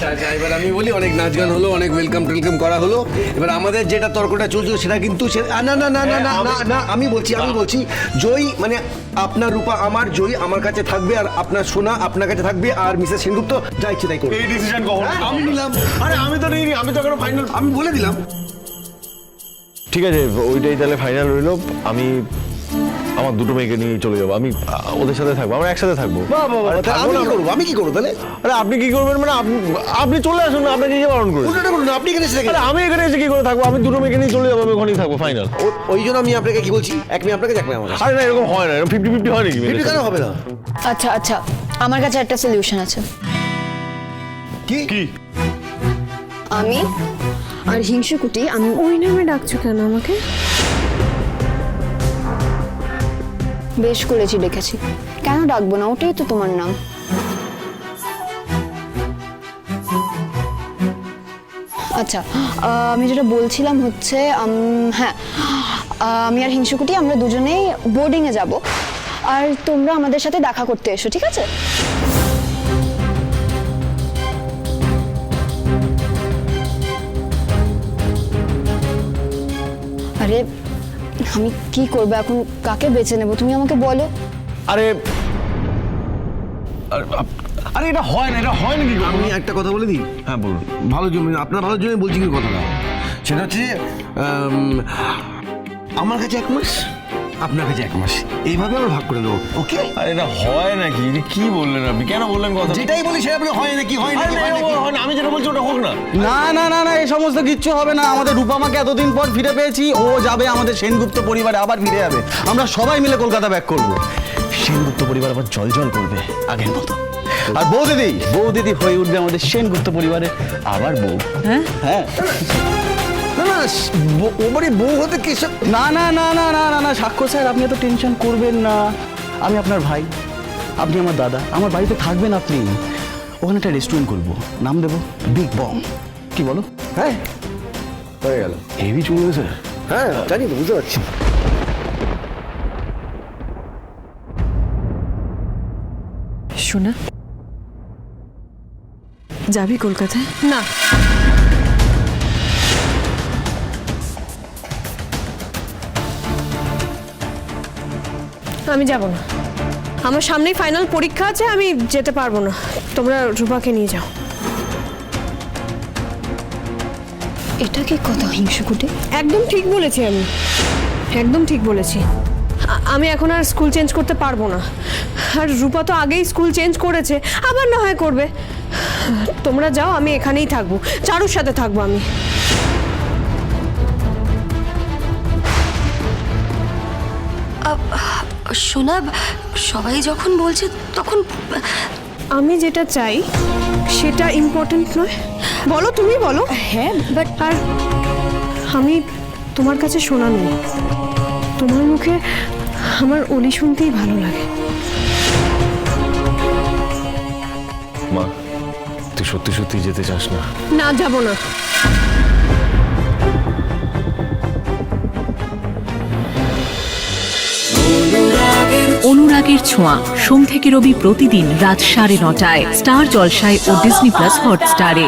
আচ্ছা আচ্ছা, এবার আমি বলি অনেক নাচ গান হলো, অনেক ওয়েলকাম টেলকাম করা হলো। এবার আমাদের যেটা তর্কটা চলছিল সেটা কিন্তু না না না না না না না, আমি বলছি জয়ী মানে আপনার রূপা আমার, জয়ী আমার কাছে থাকবে, আর আপনার সোনা আপনার কাছে থাকবে, আর মিসেস সেনগুপ্ত যা ইচ্ছে তাই করবে। এই ডিসিশন কখন? আমি নিলাম। আরে আমি তো নিইনি, আমি তো এখনো ফাইনাল। আমি বলে দিলাম। ঠিক আছে, ওইটাই তাহলে ফাইনাল রইলো। আমি আমার দুটো মেয়েকে নিয়ে চলে যাবো, আমি ওদের সাথে থাকবো, আমরা একসাথে থাকবো। আমি কি করবো তাহলে? আরে আপনি কি করবেন মানে আপনি চলে আসুন না, আপনাকে কি বারণ করে? উল্টোটা করুন, আপনি এখানে এসে আরে আমি এখানে এসে কি করে থাকবো? আমি দুটো মেয়েকে নিয়ে চলে যাবো, আমি ওখানেই থাকবো ফাইনাল। ওই জন্য আমি আপনাকে কি বলছি, এক মেয়ে আপনাকে এক মেয়ে আমার কাছে। আরে না, এরকম হয় না, এরকম 50-50 হয় নাকি? এটা কেন হবে না? আচ্ছা আচ্ছা, আমার কাছে একটা সলিউশন আছে। কি কি? আমি আর হিংসুকুটি, আমি ওই নামে ডাকছো কেন আমাকে? বেশ করেছি ডেকেছি, কেন ডাকবো না, ওটাই তো তোমার নাম। আচ্ছা, আমি যেটা বলছিলাম হচ্ছে হ্যাঁ, আমি আর হিংসুকুটি আমরা দুজনেই বোর্ডিংয়ে যাব, আর তোমরা আমাদের সাথে দেখা করতে এসো, ঠিক আছে? আরে আমি কি করবো এখন, কাকে বেছে নেবো তুমি আমাকে বলো। আরে আরে এটা হয় না, এটা হয় নাকি? আমি একটা কথা বলে দিই। হ্যাঁ বলুন। ভালো জন্য, আপনার ভালোর জন্য বলছি কি কথাটা, সেটা হচ্ছে যে, আমার কাছে 1 মাস, আপনার কাছে 1 মাস, এইভাবে আমরা ভাগ করে দেবো, ওকে? আরে এটা হয় নাকি? এটা কি বললেন আপনি? কেন বললেন কথা? যেটাই বলি সেটা আপনি হয় নাকি হয় নাকি হয় নাকি? হয় না, আমি যেটা বলছি ওটা হোক না। না না না না, এই সমস্ত কিচ্ছু হবে না। আমাদের রূপামাকে এতদিন পর ফিরে পেয়েছি, ও যাবে আমাদের সেনগুপ্ত পরিবারে, আবার ফিরে যাবে। আমরা সবাই মিলে কলকাতা ব্যাক করব। সেনগুপ্ত পরিবার আবার জল জল করবে আগের মতো। আর বউ দিদি হয়ে উঠবে আমাদের সেনগুপ্ত পরিবারে আবার বউ। হ্যাঁ হ্যাঁ। না না, ও বাড়ি বউ হতে কি সব? না না না না না না না, সাক্ষ্য স্যার আপনি এত টেনশন করবেন না। আমি আপনার ভাই, আপনি আমার দাদা, আমার বাড়িতে থাকবেন আপনি। ওখানে একটা রেস্টুরেন্ট করবো, নাম দেবো বিগ বম। কি বলো? হ্যাঁ হয়ে গেল। হেভি চলবে স্যার। হ্যাঁ জানি তো, বুঝতে পারছি। শোনা, যাবি কলকাতায়? না, আমি যাব না। আমার সামনেই ফাইনাল পরীক্ষা আছে, আমি যেতে পারবো না। তোমরা রূপাকে নিয়ে যাও। এটা কি কথা হিংসুকুটি? একদম ঠিক বলেছি আমি, একদম ঠিক বলেছি। আমি এখন আর স্কুল চেঞ্জ করতে পারবো না, আর রূপা তো আগেই স্কুল চেঞ্জ করেছে, আবার না হয় করবে। তোমরা যাও, আমি এখানেই থাকবো, চারুর সাথে থাকবো আমি। শোনা, সবাই যখন বলছে তখন আমি যেটা চাই সেটা ইম্পর্টেন্ট নয়? বলো, তুমি বলো। হ্যাঁ বাট আর আমি তোমার কাছে শোনা নেই, তোমার মুখে আমার অলি শুনতেই ভালো লাগে। মা, তুই সত্যি সত্যি যেতে চাস না? না, যাব না। অনুরাগের ছোঁয়া, সোম থেকে রবি প্রতিদিন রাত 9:30টায় স্টার জলসায় ও ডিজনি প্লাস হটস্টারে।